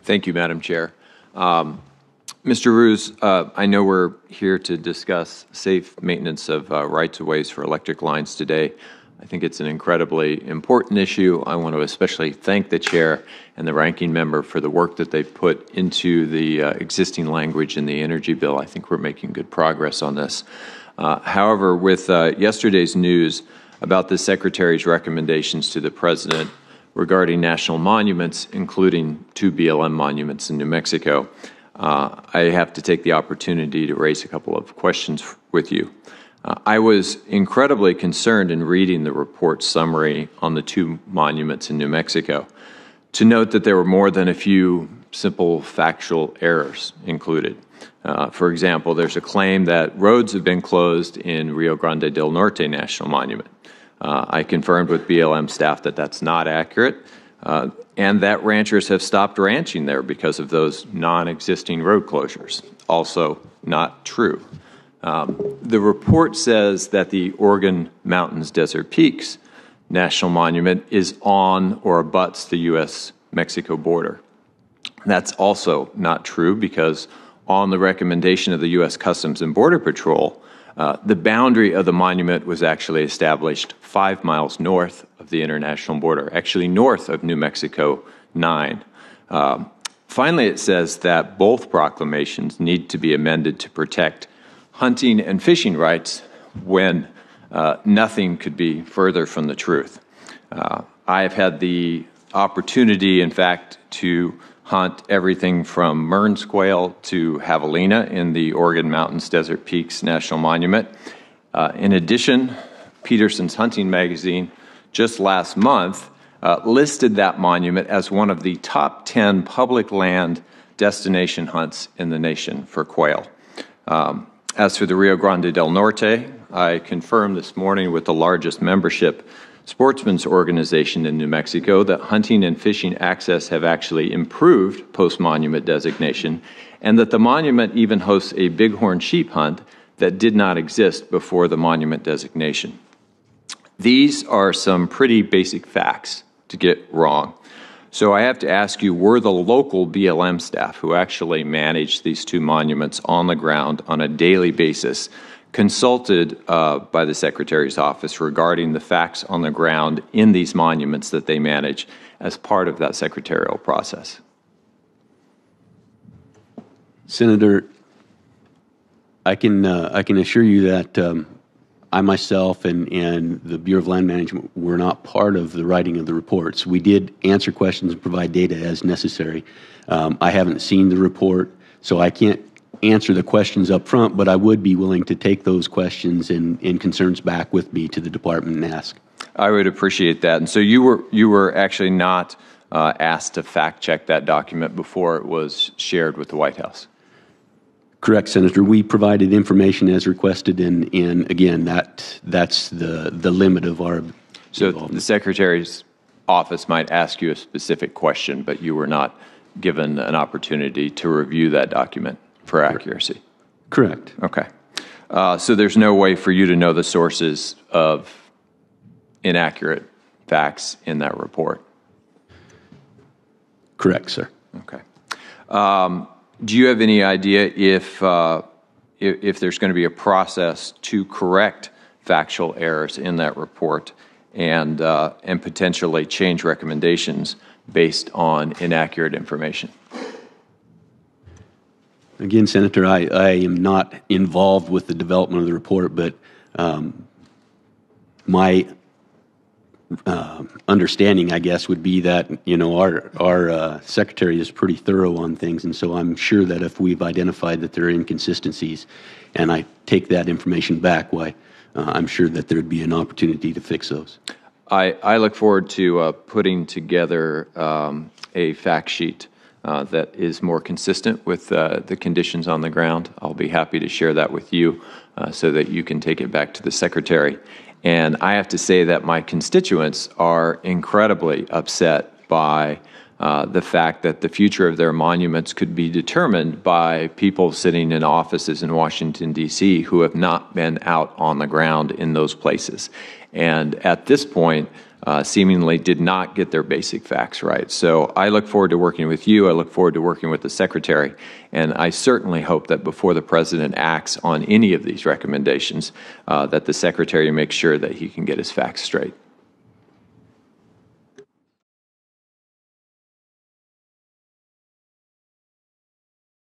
Thank you, Madam Chair. Mr. Ruhs, I know we're here to discuss safe maintenance of rights-of-ways for electric lines today. I think it's an incredibly important issue. I want to especially thank the Chair and the Ranking Member for the work that they've put into the existing language in the energy bill. I think we're making good progress on this. However, with yesterday's news about the Secretary's recommendations to the President regarding national monuments, including 2 BLM monuments in New Mexico, I have to take the opportunity to raise a couple of questions with you. I was incredibly concerned in reading the report summary on the 2 monuments in New Mexico to note that there were more than a few simple factual errors included. For example, there's a claim that roads have been closed in Rio Grande del Norte National Monument. I confirmed with BLM staff that that's not accurate, and that ranchers have stopped ranching there because of those non-existing road closures. Also not true. The report says that the Oregon Mountains Desert Peaks National Monument is on or abuts the U.S.-Mexico border. That's also not true because on the recommendation of the U.S. Customs and Border Patrol, the boundary of the monument was actually established 5 miles north of the international border, actually north of New Mexico 9. Finally, it says that both proclamations need to be amended to protect hunting and fishing rights when nothing could be further from the truth. I have had the opportunity, in fact, to hunt everything from Mearns quail to javelina in the Oregon Mountains Desert Peaks National Monument. In addition, Peterson's Hunting Magazine just last month listed that monument as one of the top 10 public land destination hunts in the nation for quail. As for the Rio Grande del Norte, I confirmed this morning with the largest membership sportsmen's organization in New Mexico that hunting and fishing access have actually improved post-monument designation, and that the monument even hosts a bighorn sheep hunt that did not exist before the monument designation. These are some pretty basic facts to get wrong. So I have to ask you, were the local BLM staff who actually manage these 2 monuments on the ground on a daily basis consulted by the Secretary's office regarding the facts on the ground in these monuments that they manage as part of that secretarial process? Senator, I can assure you that I myself and the Bureau of Land Management were not part of the writing of the reports. We did answer questions and provide data as necessary. I haven't seen the report, so I can't answer the questions up front, but I would be willing to take those questions and concerns back with me to the department and ask. I would appreciate that. And so you were actually not asked to fact check that document before it was shared with the White House? Correct, Senator. We provided information as requested, and again, that's the limit of our involvement. The Secretary's office might ask you a specific question, but you were not given an opportunity to review that document for accuracy. Correct. Okay. So there's no way for you to know the sources of inaccurate facts in that report? Correct, sir. Okay. Do you have any idea if there's going to be a process to correct factual errors in that report and potentially change recommendations based on inaccurate information? Again, Senator, I am not involved with the development of the report, but my understanding, I guess, would be that our secretary is pretty thorough on things, and so I'm sure that if we've identified that there are inconsistencies, and I take that information back, I'm sure that there'd be an opportunity to fix those. I look forward to putting together a fact sheet that is more consistent with the conditions on the ground. I'll be happy to share that with you so that you can take it back to the Secretary. And I have to say that my constituents are incredibly upset by the fact that the future of their monuments could be determined by people sitting in offices in Washington, D.C. who have not been out on the ground in those places. And at this point, seemingly did not get their basic facts right. So I look forward to working with you. I look forward to working with the Secretary. And I certainly hope that before the President acts on any of these recommendations, that the Secretary makes sure that he can get his facts straight.